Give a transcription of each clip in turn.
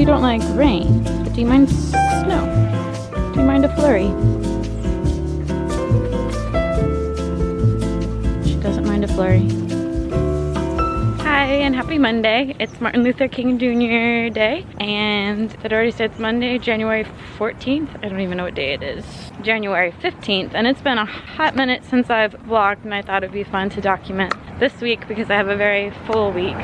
you don't like rain, but do you mind snow? Do you mind a flurry? She doesn't mind a flurry. Hi and happy Monday. It's Martin Luther King Jr. Day, and it already said it's Monday, January 14th. I don't even know what day it is. January 15th, and it's been a hot minute since I've vlogged, and I thought it'd be fun to document this week because I have a very full week.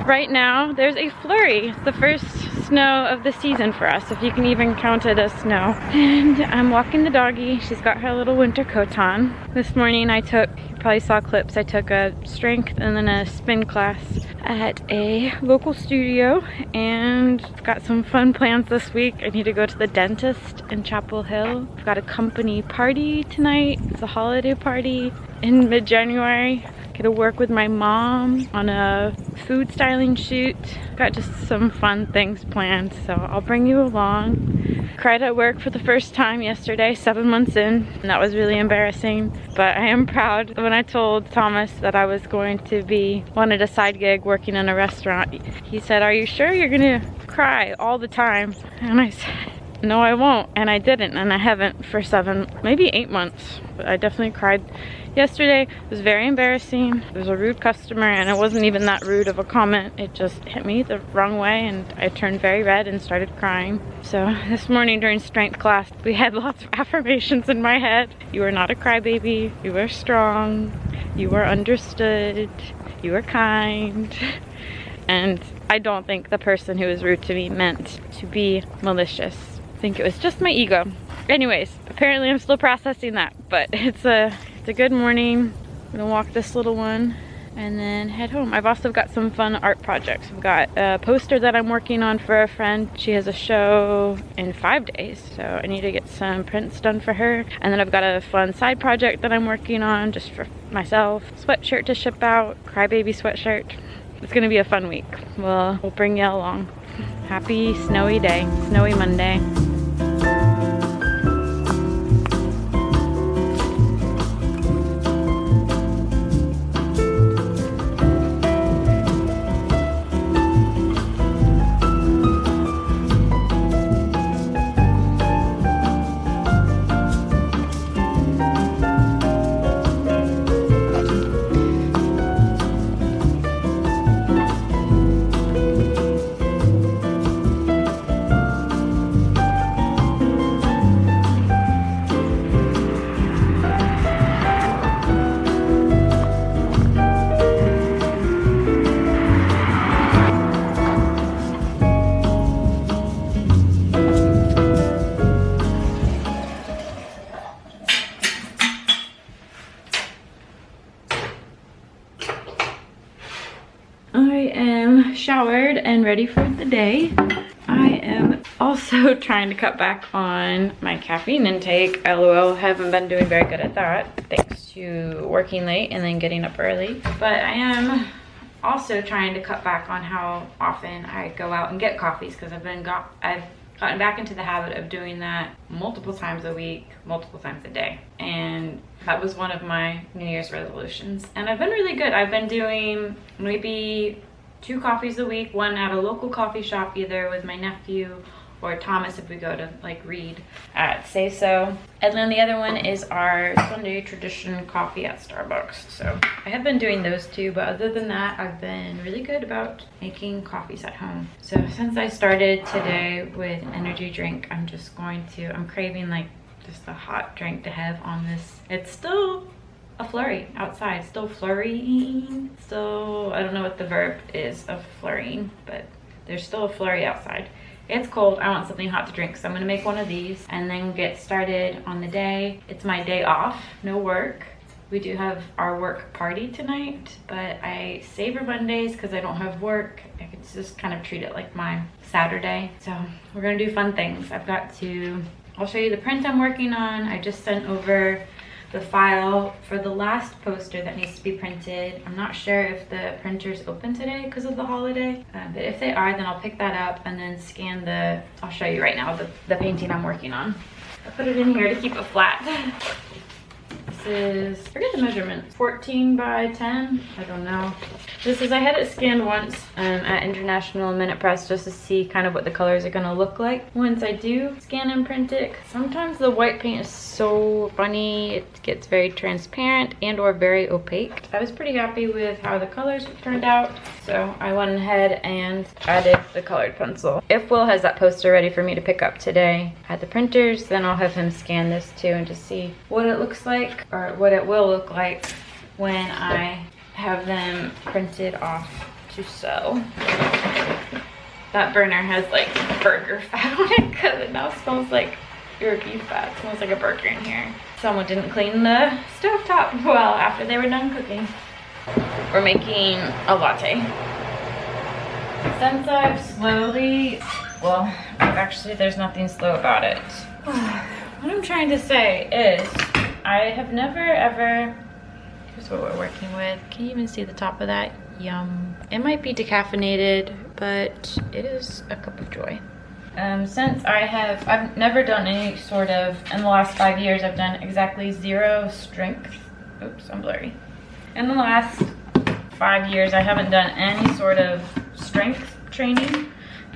Right now, there's a flurry. It's the first snow of the season for us, if you can even count it as snow. And I'm walking the doggie. She's got her little winter coat on. This morning I took, you probably saw clips, I took a strength and then a spin class at a local studio, and I've got some fun plans this week. I need to go to the dentist in Chapel Hill. I've got a company party tonight. It's a holiday party in mid-January. Get to work with my mom on a food styling shoot. Got just some fun things planned, so I'll bring you along. Cried at work for the first time yesterday, 7 months in, and that was really embarrassing. But I am proud. When I told Thomas that I was going to wanted a side gig working in a restaurant, he said, "Are you sure you're gonna cry all the time?" And I said, "No, I won't," and I didn't, and I haven't for 7, maybe 8 months. But I definitely cried yesterday. It was very embarrassing. There was a rude customer, and it wasn't even that rude of a comment. It just hit me the wrong way, and I turned very red and started crying. So this morning during strength class, we had lots of affirmations in my head. You are not a crybaby. You are strong. You are understood. You are kind. And I don't think the person who was rude to me meant to be malicious. I think it was just my ego. Anyways, apparently I'm still processing that, but it's a good morning. I'm gonna walk this little one and then head home. I've also got some fun art projects. I've got a poster that I'm working on for a friend. She has a show in 5 days, so I need to get some prints done for her. And then I've got a fun side project that I'm working on just for myself. Sweatshirt to ship out, crybaby sweatshirt. It's gonna be a fun week. We'll bring you along. Happy snowy day, snowy Monday. I am showered and ready for the day. I am also trying to cut back on my caffeine intake. LOL, haven't been doing very good at that thanks to working late and then getting up early. But I am also trying to cut back on how often I go out and get coffees, because I've gotten back into the habit of doing that multiple times a week, multiple times a day. And that was one of my New Year's resolutions. And I've been really good. I've been doing maybe 2 coffees a week, one at a local coffee shop, either with my nephew or Thomas if we go to like read at Say So. And then the other one is our Sunday tradition coffee at Starbucks. So I have been doing those 2, but other than that, I've been really good about making coffees at home. So since I started today with an energy drink, I'm craving like just a hot drink to have on this. It's still a flurry outside, still flurrying. Still, I don't know what the verb is of flurrying, but there's still a flurry outside. It's cold. I want something hot to drink, so I'm gonna make one of these and then get started on the day. It's my day off, no work. We do have our work party tonight, but I savor Mondays because I don't have work. I could just kind of treat it like my Saturday. So we're gonna do fun things. I'll show you the print I'm working on. I just sent over the file for the last poster that needs to be printed. I'm not sure if the printer's open today because of the holiday, but if they are, then I'll pick that up and then scan I'll show you right now the painting I'm working on. I put it in here to keep it flat. is, I forget the measurement, 14 by 10, I don't know. This is, I had it scanned once at International Minute Press just to see kind of what the colors are gonna look like once I do scan and print it. Sometimes the white paint is so funny, it gets very transparent and or very opaque. I was pretty happy with how the colors turned out, so I went ahead and added the colored pencil. If Will has that poster ready for me to pick up today at the printers, then I'll have him scan this too and just see what it looks like, or what it will look like when I have them printed off to sew. That burner has like burger fat on it because it now smells like your beef fat. It smells like a burger in here. Someone didn't clean the stovetop well after they were done cooking. We're making a latte. Since I've slowly, well, actually there's nothing slow about it. What I'm trying to say is I have never ever, here's what we're working with. Can you even see the top of that? Yum. It might be decaffeinated, but it is a cup of joy. Since I've never done any sort of, in the last 5 years, I've done exactly 0 strength. Oops, I'm blurry. In the last 5 years, I haven't done any sort of strength training,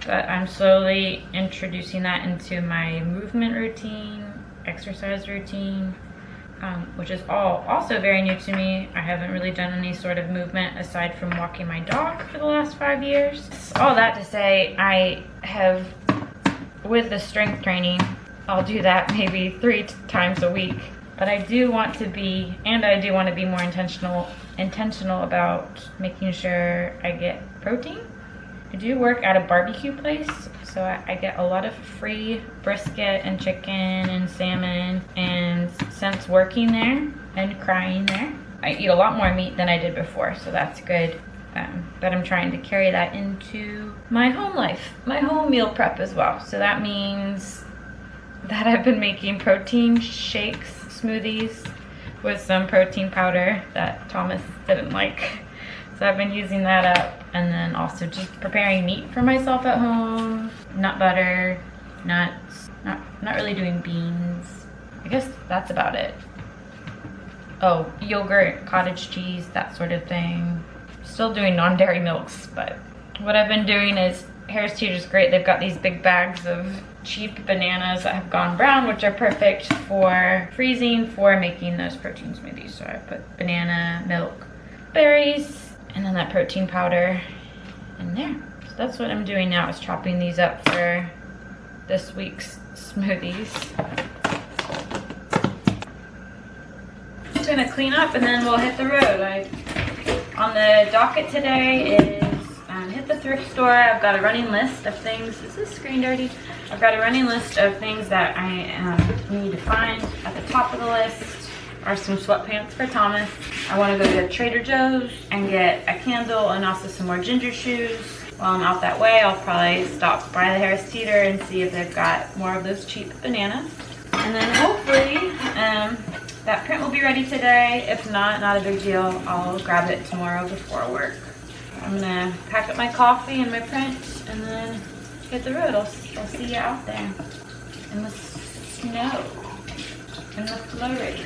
but I'm slowly introducing that into my movement routine, exercise routine, which is also very new to me. I haven't really done any sort of movement aside from walking my dog for the last 5 years. All that to say, I have, with the strength training, I'll do that maybe 3 times a week. But I do want to be, and I do want to be more intentional about making sure I get protein. I do work at a barbecue place, so I get a lot of free brisket and chicken and salmon, and since working there and crying there, I eat a lot more meat than I did before, so that's good. But I'm trying to carry that into my home life, my home meal prep as well. So that means that I've been making protein shakes, smoothies with some protein powder that Thomas didn't like. So I've been using that up, and then also just preparing meat for myself at home. Nut butter, nuts, not really doing beans. I guess that's about it. Oh, yogurt, cottage cheese, that sort of thing. Still doing non-dairy milks, but what I've been doing is, Harris Teeter's great. They've got these big bags of cheap bananas that have gone brown, which are perfect for freezing for making those protein smoothies. So I put banana, milk, berries, and then that protein powder in there. So that's what I'm doing now, is chopping these up for this week's smoothies. I'm gonna clean up and then we'll hit the road. On the docket today is hit the thrift store. I've got a running list of things. Is this screen dirty? I've got a running list of things that I need to find. At the top of the list are some sweatpants for Thomas. I want to go to Trader Joe's and get a candle and also some more ginger shoes. While I'm out that way, I'll probably stop by the Harris Teeter and see if they've got more of those cheap bananas. And then hopefully that print will be ready today. If not a big deal. I'll grab it tomorrow before work. I'm gonna pack up my coffee and my print and then hit the road. I'll see you out there in the snow, in the flurry.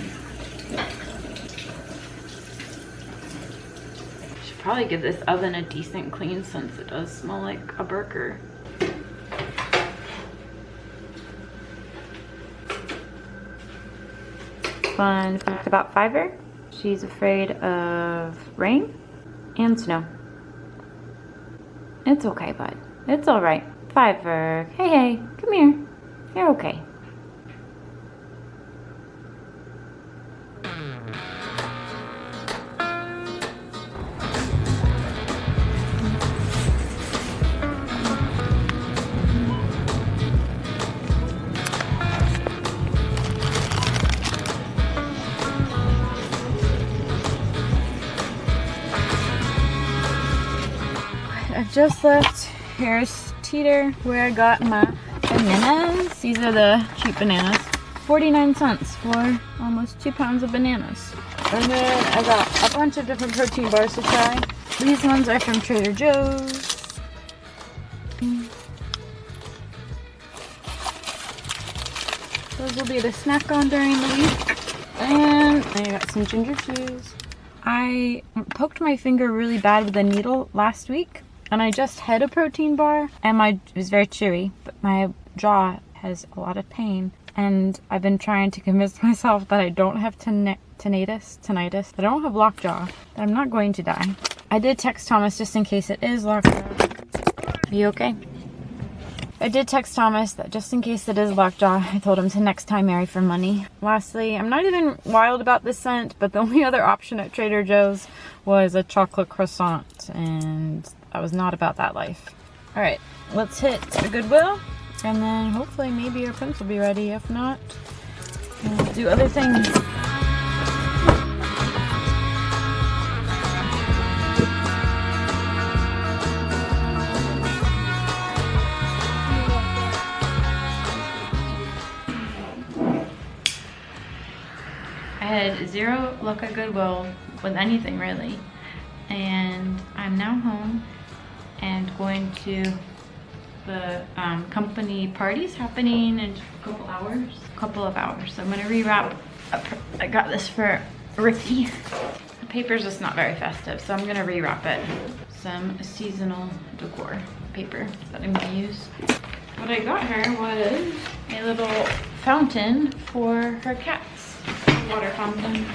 Should probably give this oven a decent clean since it does smell like a burger. Fun fact about Fiverr: she's afraid of rain and snow. It's okay, bud. It's all right. Fiverr, hey, come here. You're okay. I just left Harris Teeter where I got my bananas. These are the cheap bananas. 49 cents for almost 2 pounds of bananas. And then I got a bunch of different protein bars to try. These ones are from Trader Joe's. Those will be the snack on during the week. And I got some ginger cheese. I poked my finger really bad with a needle last week, and I just had a protein bar, and it was very chewy, but my jaw has a lot of pain, and I've been trying to convince myself that I don't have tinnitus, that I don't have lockjaw, that I'm not going to die. I did text Thomas just in case it is lockjaw. Are you okay? I did text Thomas that just in case it is lockjaw, I told him to next time marry for money. Lastly, I'm not even wild about this scent, but the only other option at Trader Joe's was a chocolate croissant, and I was not about that life. All right, let's hit a Goodwill, and then hopefully maybe our prints will be ready. If not, we'll do other things. I had zero luck at Goodwill with anything really, and I'm now home and going to the company parties happening in a couple of hours. So I'm gonna rewrap. I got this for Ricky. The paper's just not very festive, so I'm gonna rewrap it. Some seasonal decor paper that I'm gonna use. What I got her was a little fountain for her cats. Water fountain.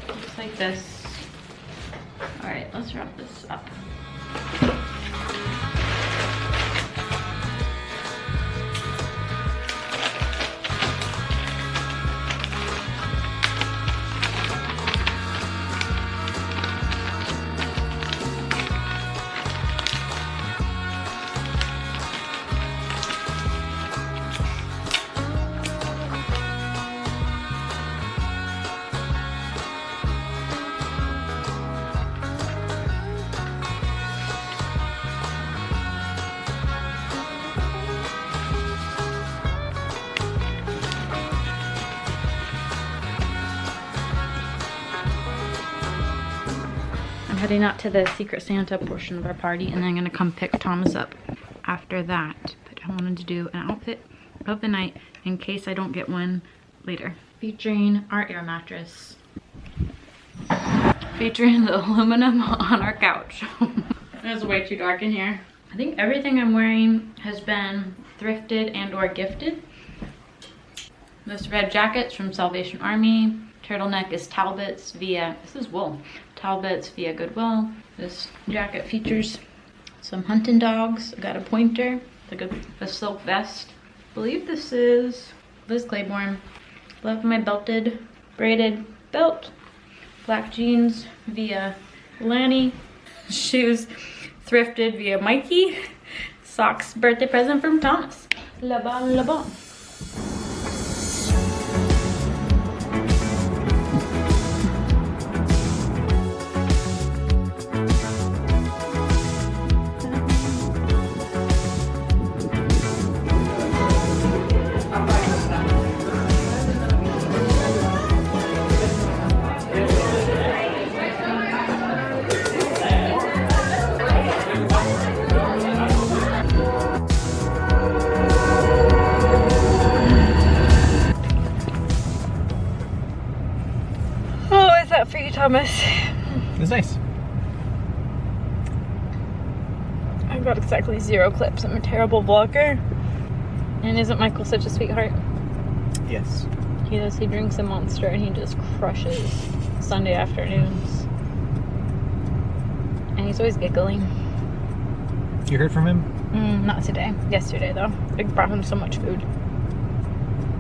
Looks like this. All right, let's wrap this up. I'm heading out to the Secret Santa portion of our party, and then I'm gonna come pick Thomas up after that. But I wanted to do an outfit of the night in case I don't get one later. Featuring our air mattress. Featuring the aluminum on our couch. It's way too dark in here. I think everything I'm wearing has been thrifted and or gifted. This red jacket's from Salvation Army. Turtleneck is Talbot's via, this is wool, Talbot's via Goodwill. This jacket features some hunting dogs. I got a pointer, like a silk vest. I believe this is Liz Claiborne. Love my belted, braided belt. Black jeans via Lani. Shoes thrifted via Mikey. Socks, birthday present from Thomas. La bon, la bon. For you, Thomas. It's nice. I've got exactly 0 clips. I'm a terrible vlogger. And isn't Michael such a sweetheart? Yes. He does. He drinks a Monster and he just crushes Sunday afternoons. And he's always giggling. You heard from him? Not today. Yesterday, though. I brought him so much food.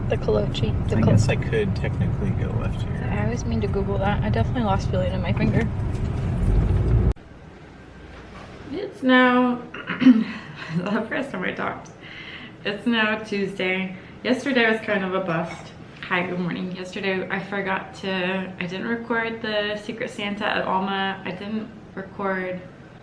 The kolochi. I guess I could technically go left here. I always mean to Google that. I definitely lost feeling in my finger. It's now the first time I talked. It's now Tuesday. Yesterday was kind of a bust. Hi, good morning. Yesterday I didn't record the Secret Santa at Alma. I didn't record,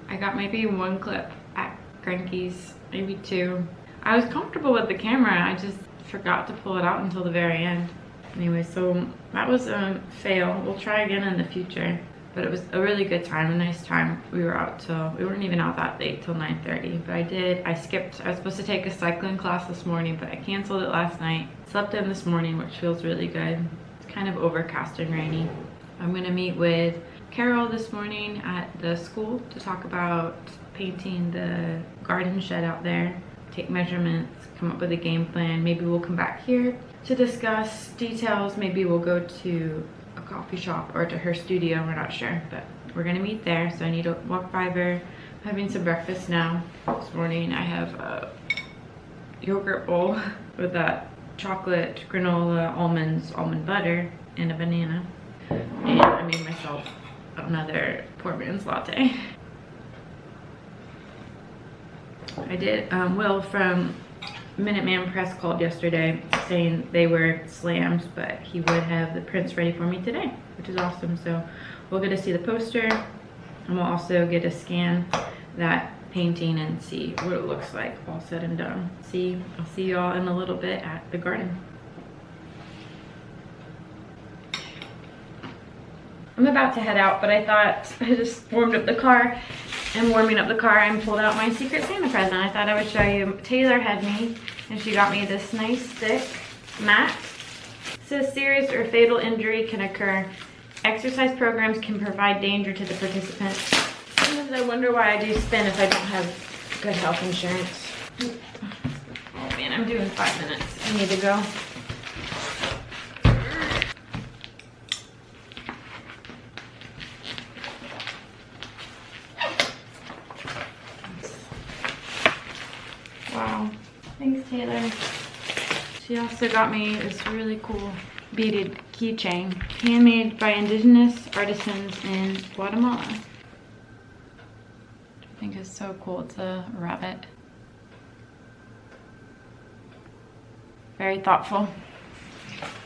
I got maybe 1 clip at Cranky's, maybe 2. I was comfortable with the camera. I just forgot to pull it out until the very end. Anyway, so that was a fail. We'll try again in the future. But it was a really good time, a nice time. We weren't even out that late till 9:30, but I was supposed to take a cycling class this morning, but I canceled it last night. Slept in this morning, which feels really good. It's kind of overcast and rainy. I'm gonna meet with Carol this morning at the school to talk about painting the garden shed out there, take measurements, come up with a game plan. Maybe we'll come back here to discuss details. Maybe we'll go to a coffee shop or to her studio, we're not sure, but we're gonna meet there. So I need to walk by there. I'm having some breakfast now. This morning I have a yogurt bowl with that chocolate granola almonds, almond butter, and a banana. And I made myself another poor man's latte. I did, Will from Minuteman Press called yesterday saying they were slammed, but he would have the prints ready for me today, which is awesome. So we'll get to see the poster, and we'll also get to scan that painting and see what it looks like all said and done. I'll see y'all in a little bit at the garden. I'm about to head out, but I thought I just warmed up the car. And warming up the car, I pulled out my Secret Santa present. I thought I would show you. Taylor had me, and she got me this nice thick mat. It says serious or fatal injury can occur. Exercise programs can provide danger to the participant. Sometimes I wonder why I do spin if I don't have good health insurance. Oh man, I'm doing 5 minutes. I need to go. Wow, thanks Taylor. She also got me this really cool beaded keychain, handmade by indigenous artisans in Guatemala. I think is so cool. It's a rabbit. Very thoughtful. All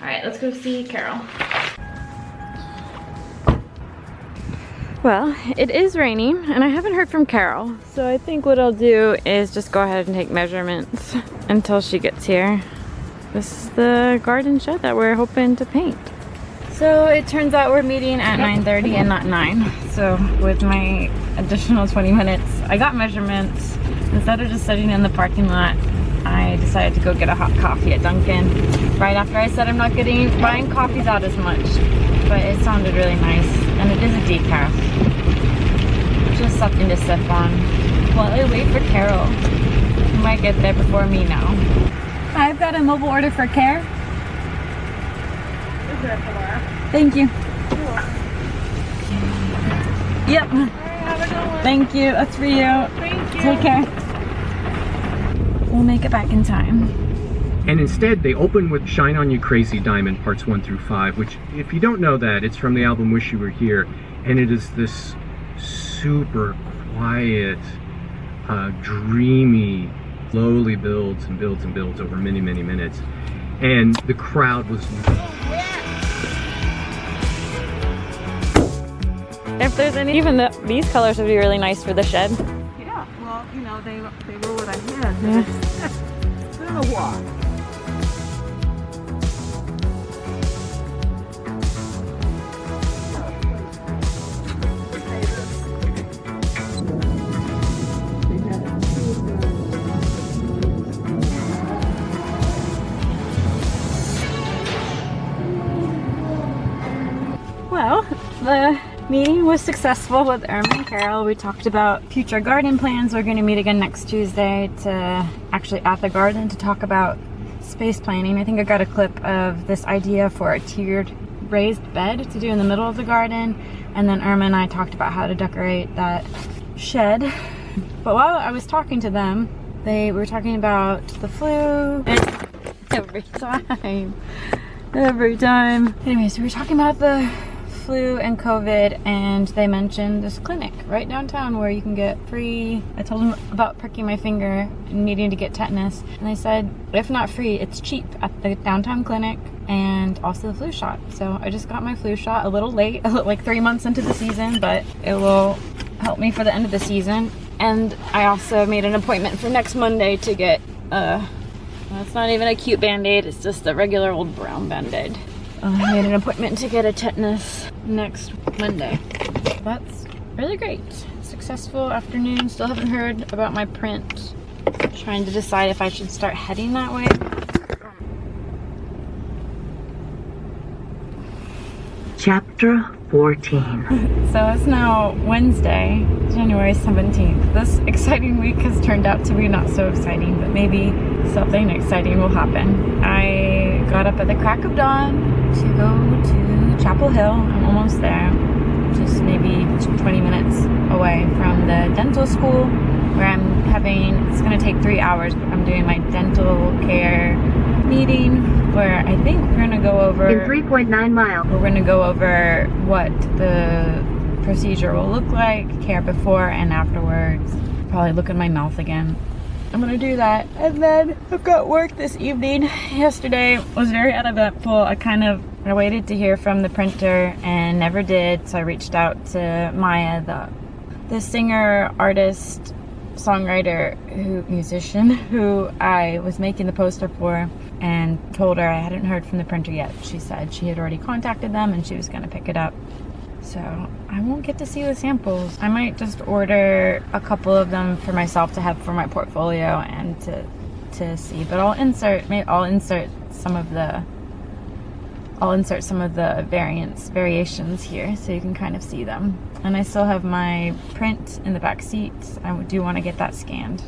right, let's go see Carol. Well, it is raining and I haven't heard from Carol. So I think what I'll do is just go ahead and take measurements until she gets here. This is the garden shed that we're hoping to paint. So it turns out we're meeting at 9:30 and not 9. So with my additional 20 minutes, I got measurements. Instead of just sitting in the parking lot, I decided to go get a hot coffee at Dunkin'. Right after I said I'm not buying coffees out as much. But it sounded really nice, and it is a decaf. Just something to sip on while I wait for Carol. She might get there before me now. I've got a mobile order for Care. Is that tomorrow? Thank you. Yep. All right, have a good one. Thank you. That's for you. Thank you. Take care. We'll make it back in time. And instead, they open with Shine On You Crazy Diamond, parts 1 through 5, which, if you don't know that, it's from the album Wish You Were Here, and it is this super quiet, dreamy, slowly builds and builds and builds over many, many minutes. And the crowd was... If there's any, even these colors would be really nice for the shed. Yeah, well, you know, they were what I had. Yeah. It's been a while. Well, the meeting was successful with Irma and Carol. We talked about future garden plans. We're going to meet again next Tuesday to actually at the garden to talk about space planning. I think I got a clip of this idea for a tiered raised bed to do in the middle of the garden. And then Irma and I talked about how to decorate that shed. But while I was talking to them, we were talking about the flu. And every time. Anyways, we were talking about the flu and COVID, and they mentioned this clinic right downtown where you can get free. I told them about pricking my finger and needing to get tetanus, and they said if not free, it's cheap at the downtown clinic, and also the flu shot. So I just got my flu shot a little late, like 3 months into the season, but it will help me for the end of the season. And I also made an appointment for next Monday to get well, it's not even a cute band-aid, it's just a regular old brown band-aid. I made an appointment to get a tetanus next Monday. That's really great. Successful afternoon. Still haven't heard about my print. Trying to decide if I should start heading that way. Chapter 14. So it's now Wednesday, January 17th. This exciting week has turned out to be not so exciting, but maybe something exciting will happen. I got up at the crack of dawn to go to Chapel Hill. I'm almost there. Just maybe 20 minutes away from the dental school where I'm having, it's gonna take 3 hours, but I'm doing my dental care meeting where I think we're gonna go over In 3.9 miles. we're gonna go over what the procedure will look like, care before and afterwards. Probably look in my mouth again. I'm gonna do that. And then I've got work this evening. Yesterday was very uneventful. I waited to hear from the printer and never did. So I reached out to Maya, the singer, artist, songwriter, musician who I was making the poster for, and told her I hadn't heard from the printer yet. She said she had already contacted them and she was gonna pick it up. So I won't get to see the samples. I might just order a couple of them for myself to have for my portfolio and to see. But I'll insert some of the variations here so you can kind of see them. And I still have my print in the back seat. I do want to get that scanned.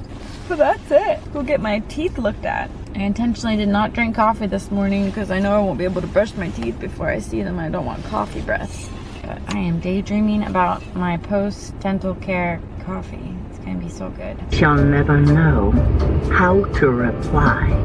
But that's it. Go get my teeth looked at. I intentionally did not drink coffee this morning because I know I won't be able to brush my teeth before I see them. I don't want coffee breath. But I am daydreaming about my post-dental care coffee. It's gonna be so good. Shall never know how to reply.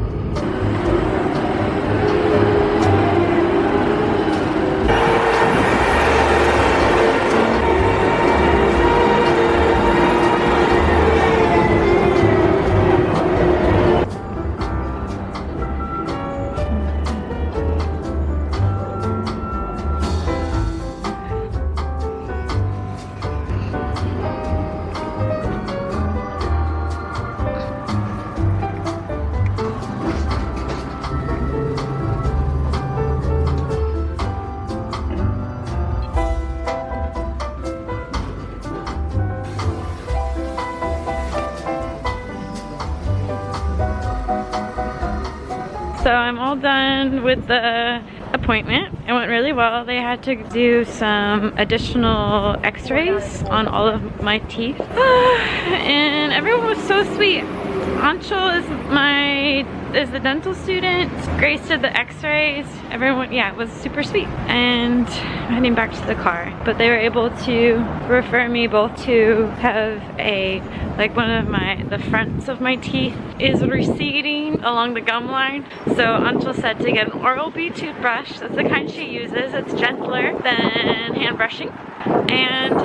So I'm all done with the appointment. It went really well. They had to do some additional x-rays on all of my teeth. And everyone was so sweet. Anshul is the dental student. Grace did the x-rays. Everyone, yeah, it was super sweet. And I'm heading back to the car. But they were able to refer me both to have one of the fronts of my teeth is receding along the gum line. So Anshul said to get an Oral-B toothbrush. That's the kind she uses. It's gentler than hand brushing. And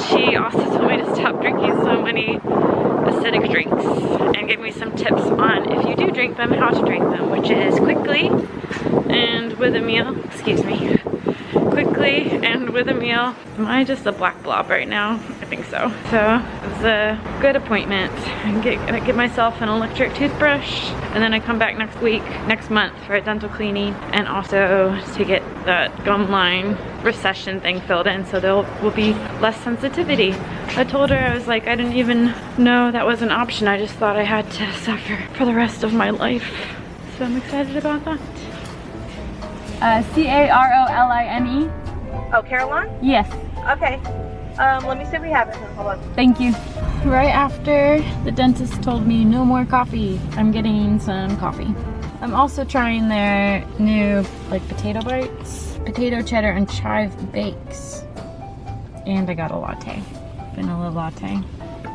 she also told me to stop drinking so many acidic drinks and give me some tips on, if you do drink them, how to drink them, which is quickly and with a meal. Excuse me. Quickly and with a meal. Am I just a black blob right now? I think so. So it was a good appointment. I get myself an electric toothbrush, and then I come back next month for a dental cleaning, and also to get that gum line recession thing filled in so there will be less sensitivity. I told her, I was like, I didn't even know that was an option. I just thought I had to suffer for the rest of my life. So I'm excited about that. Caroline? Oh, Caroline? Yes. Okay. Let me see if we have it. Hold on. Thank you. Right after the dentist told me no more coffee, I'm getting some coffee. I'm also trying their new potato bites, potato cheddar and chive bakes. And I got a latte, vanilla latte.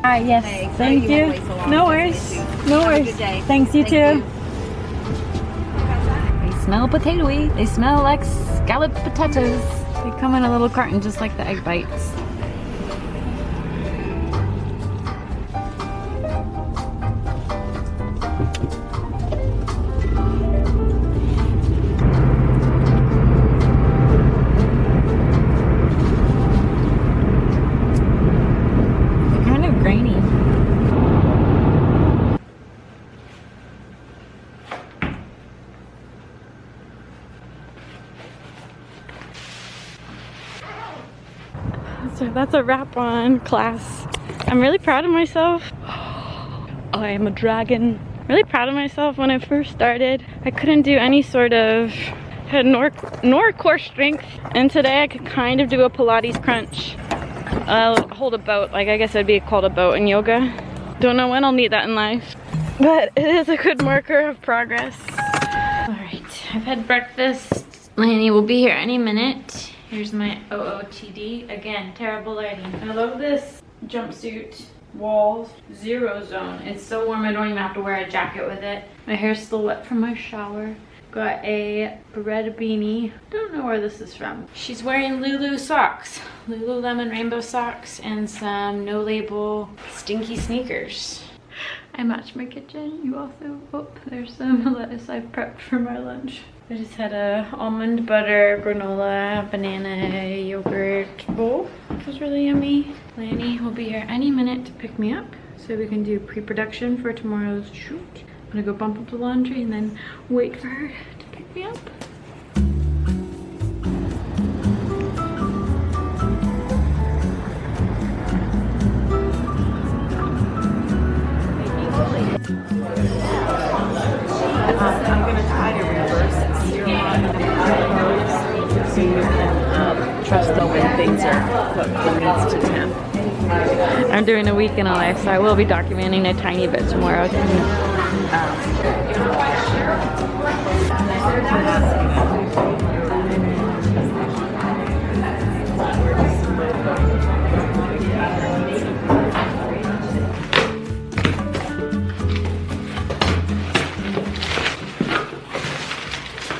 Hi, yes, Hey, thank sorry you you. had to wait so long. No worries, no Have a worries. good day. Thanks, you Thank too. They smell potatoey. They smell like scalloped potatoes. They come in a little carton just like the egg bites. So that's a wrap on class. I'm really proud of myself. I am a dragon. Really proud of myself. When I first started, I couldn't do any sort of nor core strength, and today I could kind of do a Pilates crunch. Hold a boat, like I guess it'd be called a boat in yoga. Don't know when I'll need that in life, but it is a good marker of progress. All right, I've had breakfast. Lani will be here any minute. Here's my OOTD. Again, terrible lighting. I love this jumpsuit. Walls, 0 zone. It's so warm I don't even have to wear a jacket with it. My hair's still wet from my shower. Got a red beanie. Don't know where this is from. She's wearing Lulu socks. Lululemon rainbow socks and some no label stinky sneakers. I matched my kitchen. You also, oh, there's some lettuce I've prepped for my lunch. I just had a almond butter, granola, banana, yogurt bowl, which was really yummy. Lani will be here any minute to pick me up so we can do pre-production for tomorrow's shoot. I'm gonna go bump up the laundry and then wait for her to pick me up. I'm going to try to reverse it so you can trust the when things are put from needs to 10. I'm doing a week in a life, so I will be documenting a tiny bit tomorrow.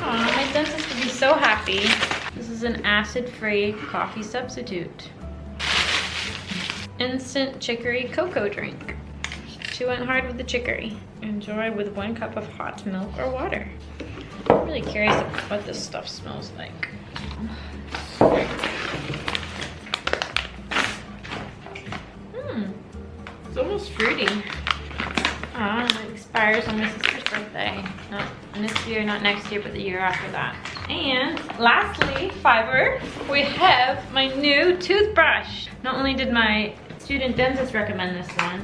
My dentist would be so happy. This is an acid-free coffee substitute. Instant chicory cocoa drink. She went hard with the chicory. Enjoy with 1 cup of hot milk or water. I'm really curious what this stuff smells like. It's almost fruity. It expires on my sister's birthday. Not this year, not next year, but the year after that. And lastly, fiber, we have my new toothbrush. Not only did my student dentist recommend this one,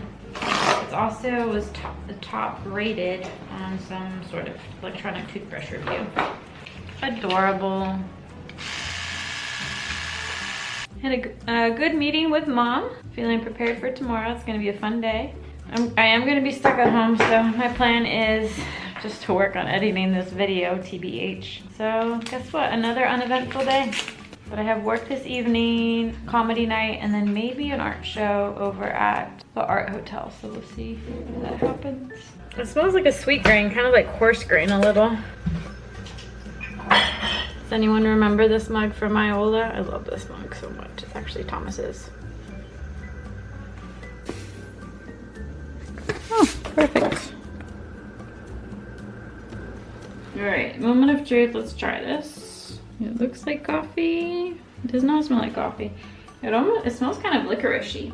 it also was the top rated on some sort of electronic toothbrush review. Adorable. Had a good meeting with Mom. Feeling prepared for tomorrow. It's gonna be a fun day. I am gonna be stuck at home, so my plan is just to work on editing this video, TBH. So guess what? Another uneventful day. But I have work this evening, comedy night, and then maybe an art show over at the art hotel. So we'll see if that happens. It smells like a sweet grain, kind of like coarse grain a little. Does anyone remember this mug from Iola? I love this mug so much. It's actually Thomas's. Oh, perfect. All right, moment of truth. Let's try this. It looks like coffee. It does not smell like coffee. It smells kind of licorice-y.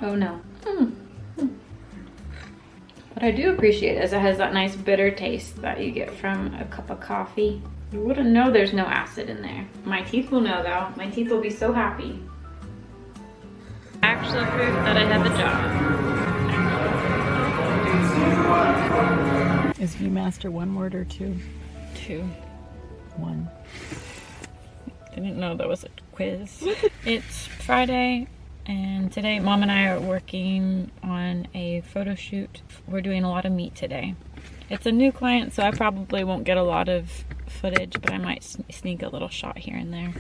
Oh no. What I do appreciate is it has that nice bitter taste that you get from a cup of coffee. You wouldn't know there's no acid in there. My teeth will know though. My teeth will be so happy. Actual proof that I have a job. Is Viewmaster 1 word or 2? 2. 1. Didn't know that was a quiz. It's Friday, and today Mom and I are working on a photo shoot. We're doing a lot of meat today. It's a new client, so I probably won't get a lot of footage, but I might sneak a little shot here and there.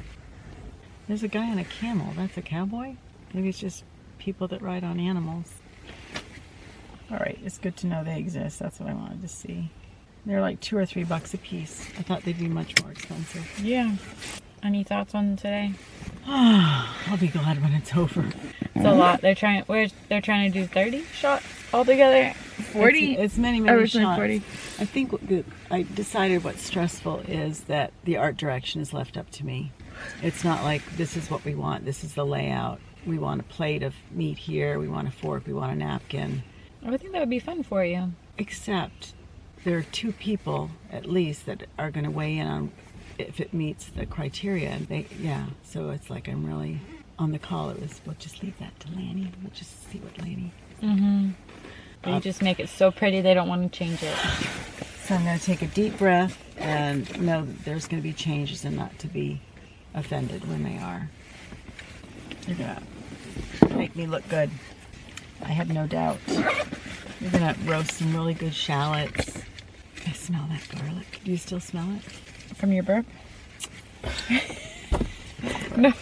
There's a guy on a camel. That's a cowboy? Maybe it's just people that ride on animals. Alright, it's good to know they exist. That's what I wanted to see. They're like $2 or $3 a piece. I thought they'd be much more expensive. Yeah. Any thoughts on today? I'll be glad when it's over. It's a lot. They're trying to do 30 shots altogether. 40. It's many Originally shots. 40. I think I decided what's stressful is that the art direction is left up to me. It's not like this is what we want. This is the layout. We want a plate of meat here. We want a fork. We want a napkin. I would think that would be fun for you. Except there are 2 people at least that are going to weigh in on if it meets the criteria. And yeah, so it's like I'm really on the call. We'll just leave that to Lani. We'll just see what Lani. You just make it so pretty they don't want to change it. So I'm going to take a deep breath and know that there's going to be changes and not to be offended when they are. They're going to make me look good. I have no doubt. We're going to roast some really good shallots. I smell that garlic. Do you still smell it? From your burp? No.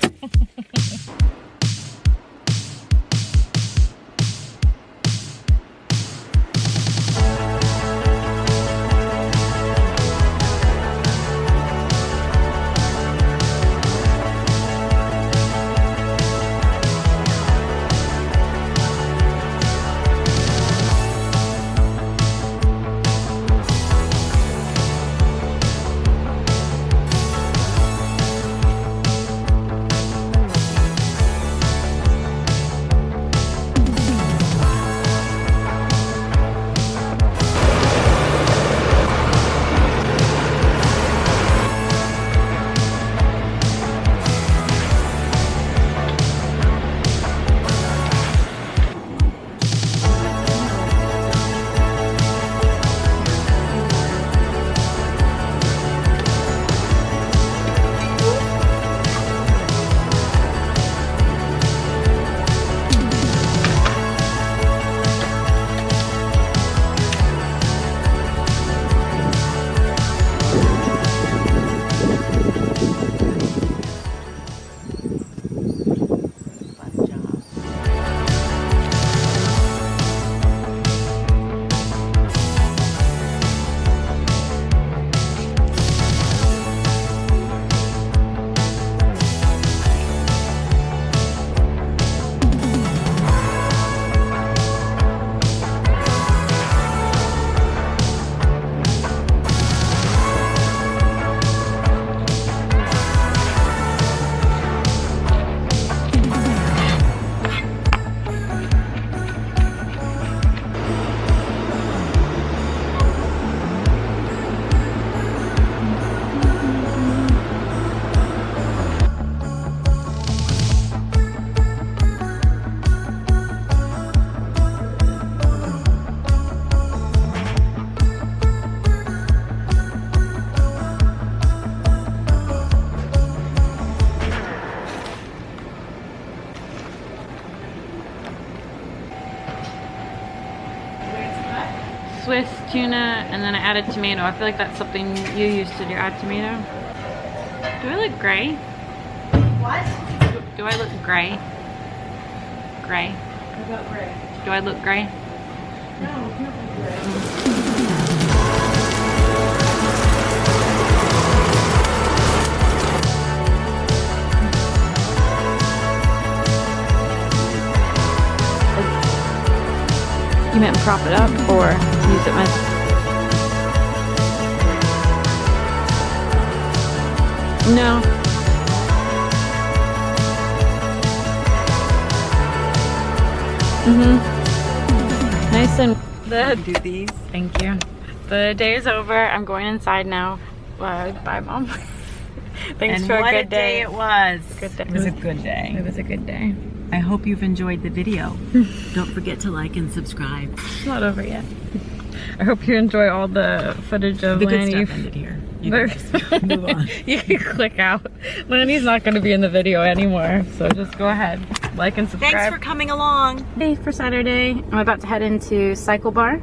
Swiss tuna, and then I added tomato. I feel like that's something you used to do, add tomato. Do I look gray? What? Do I look gray? Gray. What about gray? Do I look gray? No, you don't look gray. You meant prop it up or use it with? No. Nice and Do these. thank you. The day is over. I'm going inside now. Bye, Mom. Thanks And for what a good day. it was. Good day. It was a good day. It was a good day. I hope you've enjoyed the video. Don't forget to like and subscribe. It's not over yet. I hope you enjoy all the footage of The good Lani. stuff ended here. You can just move on. You can click out. Lani's not going to be in the video anymore, so just go ahead, like and subscribe. Thanks for coming along. Day for Saturday. I'm about to head into Cycle Bar.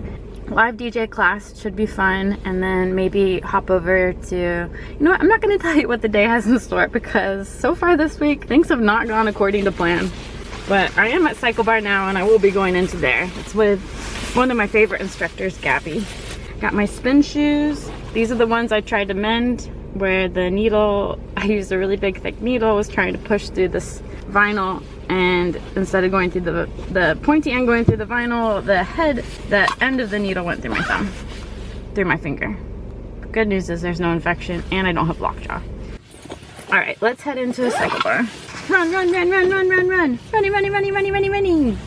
Live DJ class should be fun, and then maybe hop over to, you know what, I'm not going to tell you what the day has in store because so far this week things have not gone according to plan. But I am at Cycle Bar now, and I will be going into there. It's with one of my favorite instructors, Gabby. Got my spin shoes. These are the ones I tried to mend, where the needle, I used a really big thick needle, was trying to push through this vinyl, and instead of going through the pointy end going through the vinyl, the end of the needle went through my thumb, through my finger. The good news is there's no infection, and I don't have lockjaw. All right, let's head into a Cycle Bar. Run, run, run, run, run, run, run. Running, running, running, running, running, running.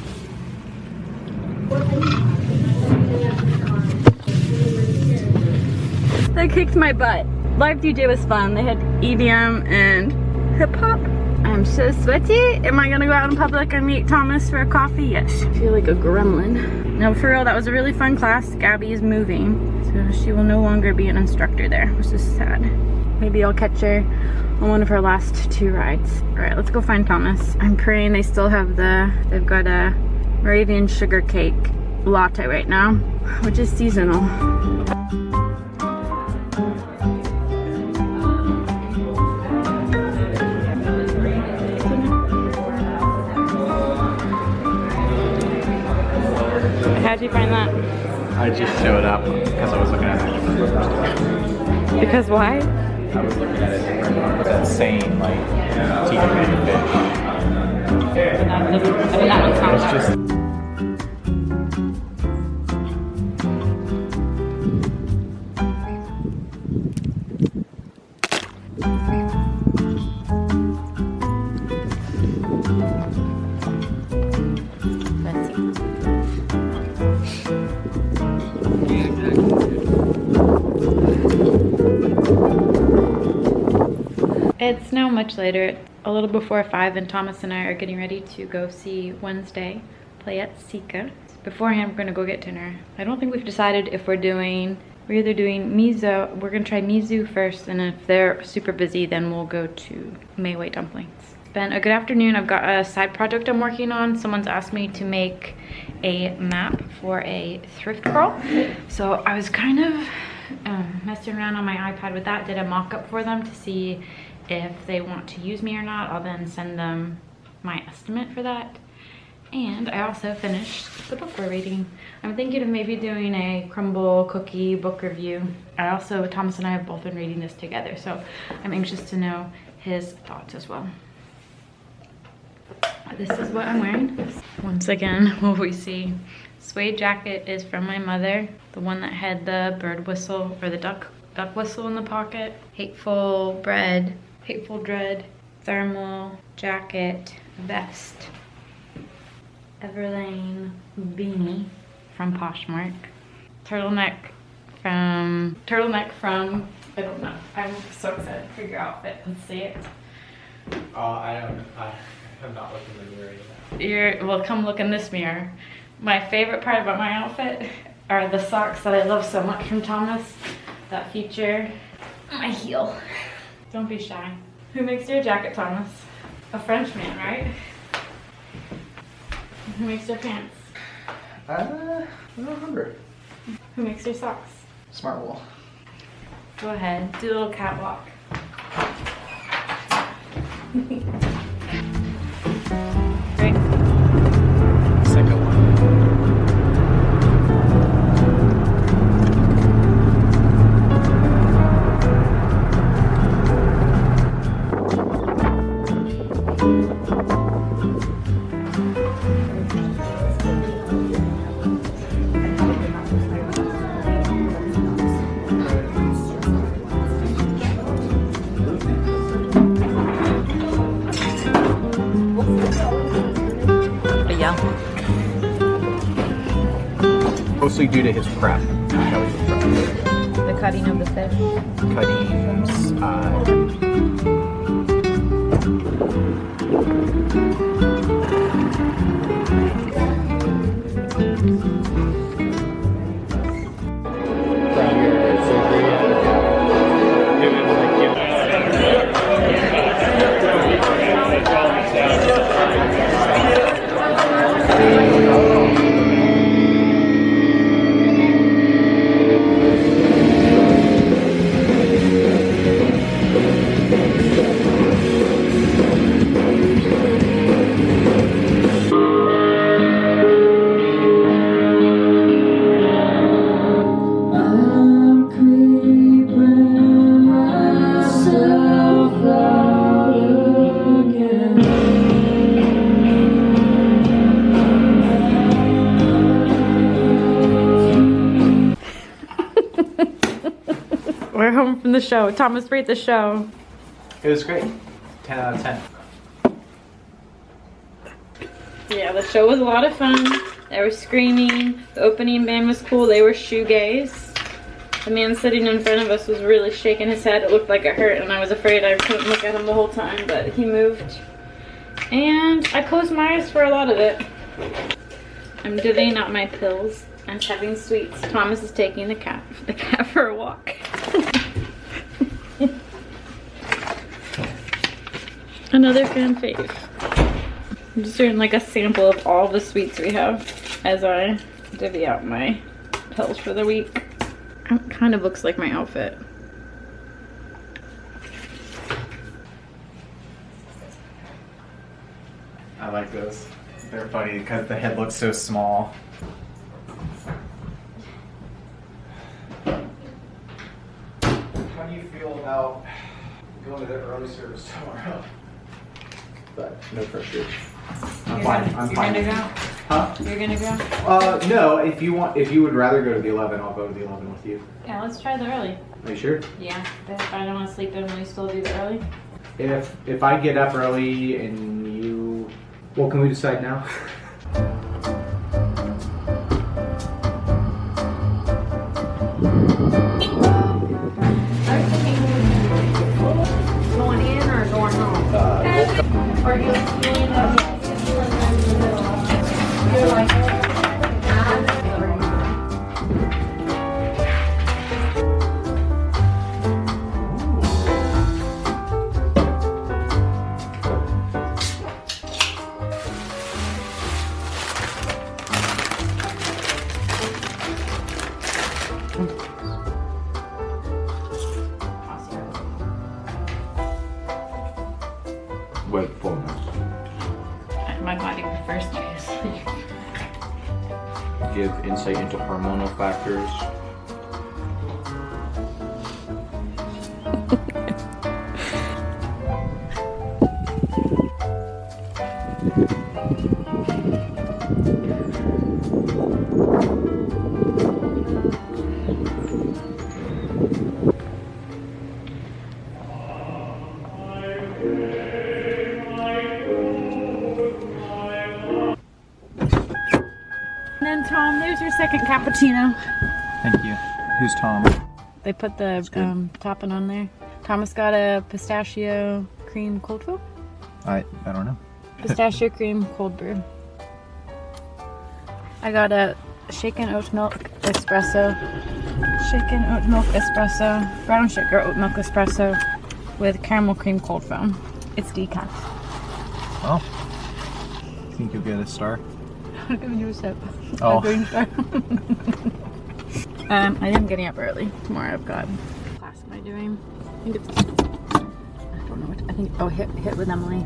They kicked my butt. Live DJ was fun. They had EDM and hip hop. I'm so sweaty. Am I gonna go out in public and meet Thomas for a coffee? Yes. I feel like a gremlin. No, for real, that was a really fun class. Gabby is moving, so she will no longer be an instructor there, which is sad. Maybe I'll catch her on one of her last 2 rides. All right, let's go find Thomas. I'm praying they still have they've got a Moravian sugar cake latte right now, which is seasonal. How'd you find that? I just showed up because I was looking at it. Because why? I was looking at it. It's insane, like, teaching me to fish. That one's not It's just. It's now much later, a little before 5, and Thomas and I are getting ready to go see Wednesday play at Secca. Beforehand, we're gonna go get dinner. I don't think we've decided if we're either doing miso, we're gonna try miso first, and if they're super busy, then we'll go to Mayway dumplings. It's been a good afternoon. I've got a side project I'm working on. Someone's asked me to make a map for a thrift crawl. So I was kind of messing around on my iPad with that, did a mock-up for them to see if they want to use me or not. I'll then send them my estimate for that. And I also finished the book we're reading. I'm thinking of maybe doing a crumble cookie book review. Thomas and I have both been reading this together, so I'm anxious to know his thoughts as well. This is what I'm wearing. Once again, what we see. Suede jacket is from my mother, the one that had the bird whistle or the duck whistle in the pocket. Hateful Dread, thermal jacket, vest, Everlane beanie from Poshmark, turtleneck from, I don't know. I'm so excited for your outfit. Let's see it. I have not looked in the mirror yet. Well, come look in this mirror. My favorite part about my outfit are the socks that I love so much from Thomas that feature my heel. Don't be shy. Who makes your jacket, Thomas? A Frenchman, right? Who makes your pants? I don't remember. Who makes your socks? Smart wool. Go ahead, do a little catwalk. Great. Second one. Mostly due to his prep. The cutting of the fish. Cuttings, We're home from the show. Thomas, rate the show. it was great. 10 out of 10. Yeah, the show was a lot of fun. They were screaming. The opening band was cool. They were shoegaze. The man sitting in front of us was really shaking his head. It looked like it hurt, and I was afraid I couldn't look at him the whole time, but he moved. And I closed my eyes for a lot of it. I'm divvying out my pills and having sweets. Thomas is taking the cat for a walk. Another fan fave. I'm just doing like a sample of all the sweets we have as I divvy out my pills for the week. It kind of looks like my outfit. I like those. They're funny because the head looks so small. How do you feel about going to the early service tomorrow? But no pressure. I'm fine. I'm fine. You're gonna go? Huh? You're gonna go? No. If you would rather go to the 11, I'll go to the 11 with you. Yeah, let's try the early. Are you sure? Yeah, but if I don't want to sleep in, will you still do the early? If I get up early and you, well, can we decide now? Going in or going home? Or you you're like, Wakefulness. My body prefers to be asleep. Give insight into hormonal factors. And then Tom, there's your second cappuccino. Thank you. Who's Tom? They put the topping on there. Thomas got a pistachio cream cold foam. I don't know. Pistachio cream cold brew. I got a shaken oat milk espresso. Shaken oat milk espresso. Brown sugar oat milk espresso with caramel cream cold foam. It's decaf. Oh. Think you'll get a star? I'm giving you a sip. Oh. A green star. I am getting up early. Tomorrow I've got class. Am I doing? I think it's. I don't know what. I think. Oh, hit with Emily.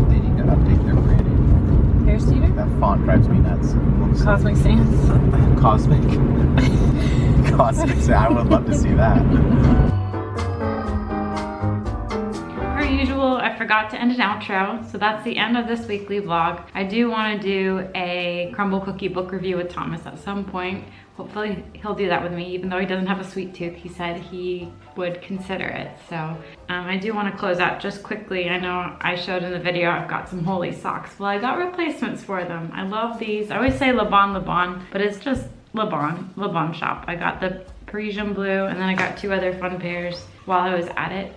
They need to update their branding. Hair Steeder? That font drives me nuts. Cosmic Sands. Cosmic. Cosmic. I would love to see that. Per usual, I forgot to end an outro, so that's the end of this weekly vlog. I do want to do a crumble cookie book review with Thomas at some point. Hopefully he'll do that with me, even though he doesn't have a sweet tooth. He said he would consider it. So I do want to close out just quickly. I know I showed in the video I've got some holy socks. Well, I got replacements for them. I love these. I always say Le Bon, but it's just Le Bon shop. I got the Parisian blue, and then I got two other fun pairs while I was at it.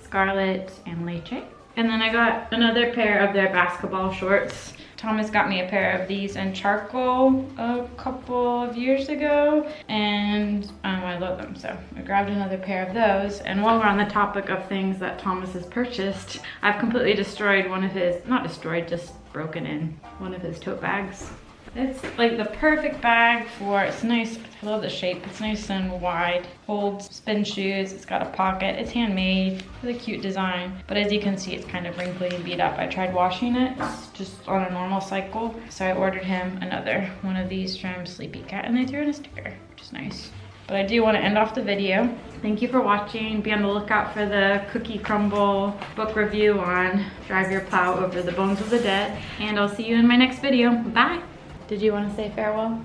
Scarlet and Leche. And then I got another pair of their basketball shorts. Thomas got me a pair of these in charcoal a couple of years ago, and I love them, so I grabbed another pair of those. And while we're on the topic of things that Thomas has purchased, I've completely destroyed one of his, not destroyed, just broken in one of his tote bags. It's like the perfect bag for, it's nice, I love the shape, it's nice and wide, holds spin shoes, it's got a pocket, it's handmade, really cute design, but as you can see it's kind of wrinkly and beat up. I tried washing it just on a normal cycle, so I ordered him another one of these from Sleepy Cat, and they threw in a sticker, which is nice. But I do want to end off the video. Thank you for watching. Be on the lookout for the cookie crumble book review on Drive Your Plow Over the Bones of the Dead, and I'll see you in my next video. Bye! Did you want to say farewell?